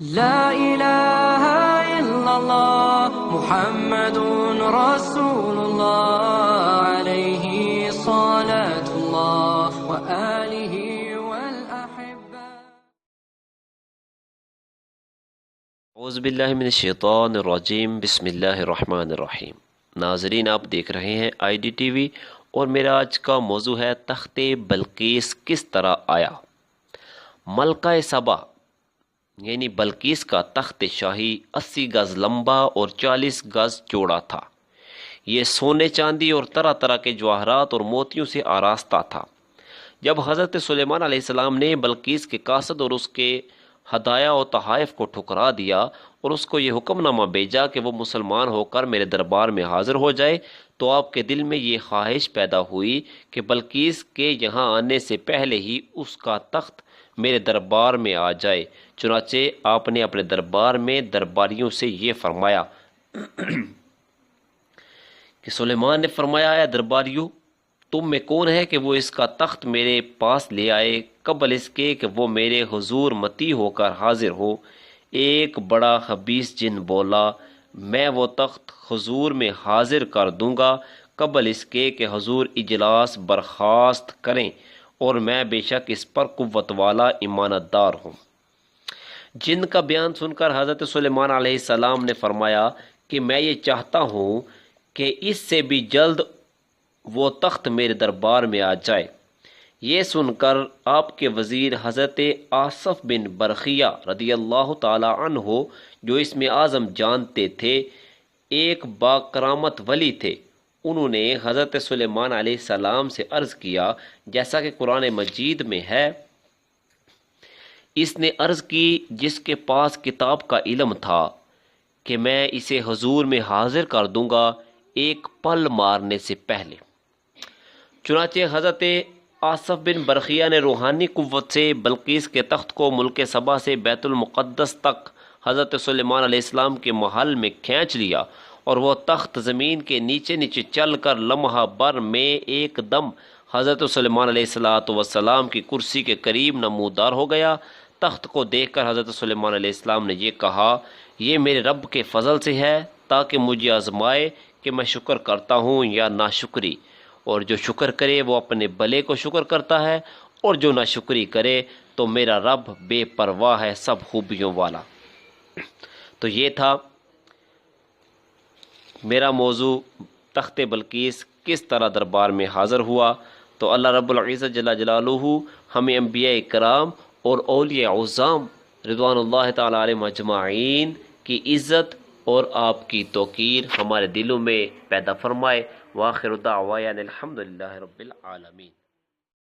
لا الہ الا اللہ محمد رسول اللہ علیہ صلاۃ اللہ وآلہ والاحبہ۔ اعوذ باللہ من الشیطان الرجیم، بسم اللہ الرحمن الرحیم۔ ناظرین، آپ دیکھ رہے ہیں آئی ڈی ٹی وی اور میرا آج کا موضوع ہے تخت بلقیس کس طرح آیا۔ ملکہ سبا یعنی بلقیس کا تخت شاہی 80 گز لمبا اور 40 گز چوڑا تھا۔ یہ سونے، چاندی اور طرح طرح کے جواہرات اور موتیوں سے آراستہ تھا۔ جب حضرت سلیمان علیہ السلام نے بلقیس کے قاصد اور اس کے ہدایہ و تحائف کو ٹھکرا دیا اور اس کو یہ حکم نامہ بھیجا کہ وہ مسلمان ہو کر میرے دربار میں حاضر ہو جائے، تو آپ کے دل میں یہ خواہش پیدا ہوئی کہ بلقیس کے یہاں آنے سے پہلے ہی اس کا تخت میرے دربار میں آ جائے۔ چنانچہ آپ نے اپنے دربار میں درباریوں سے یہ فرمایا کہ سلیمان نے فرمایا، اے درباریوں، تم میں کون ہے کہ وہ اس کا تخت میرے پاس لے آئے قبل اس کے کہ وہ میرے حضور مطیع ہو کر حاضر ہو؟ ایک بڑا خبیث جن بولا، میں وہ تخت حضور میں حاضر کر دوں گا قبل اس کے کہ حضور اجلاس برخاست کریں، اور میں بے شک اس پر قوت والا امانت دار ہوں۔ جن کا بیان سن کر حضرت سلیمان علیہ السلام نے فرمایا کہ میں یہ چاہتا ہوں کہ اس سے بھی جلد وہ تخت میرے دربار میں آ جائے۔ یہ سن کر آپ کے وزیر حضرت آصف بن برخیہ رضی اللہ تعالی عنہ، جو اس میں اعظم جانتے تھے، ایک با کرامت ولی تھے، انہوں نے حضرت سلیمان علیہ السلام سے عرض کیا، جیسا کہ قرآن مجید میں ہے، اس نے عرض کی جس کے پاس کتاب کا علم تھا کہ میں اسے حضور میں حاضر کر دوں گا ایک پل مارنے سے پہلے۔ چنانچہ حضرت آصف بن برخیہ نے روحانی قوت سے بلقیس کے تخت کو ملک سبا سے بیت المقدس تک حضرت سلیمان علیہ السلام کے محل میں کھینچ لیا، اور وہ تخت زمین کے نیچے نیچے چل کر لمحہ بر میں ایک دم حضرت سلیمان علیہ السلام کی کرسی کے قریب نمودار ہو گیا۔ تخت کو دیکھ کر حضرت سلیمان علیہ السلام نے یہ کہا، یہ میرے رب کے فضل سے ہے تاکہ مجھے آزمائے کہ میں شکر کرتا ہوں یا ناشکری، اور جو شکر کرے وہ اپنے بھلے کو شکر کرتا ہے، اور جو ناشکری کرے تو میرا رب بے پرواہ ہے، سب خوبیوں والا۔ تو یہ تھا میرا موضوع، تخت بلقیس کس طرح دربار میں حاضر ہوا۔ تو اللہ رب العزت جل جلالہ ہمیں انبیاء کرام اور اولیاء عظام رضوان اللہ تعالی علیہم اجمعین کی عزت اور آپ کی توقیر ہمارے دلوں میں پیدا فرمائے۔ وآخر دعوانا الحمدللہ رب العالمین۔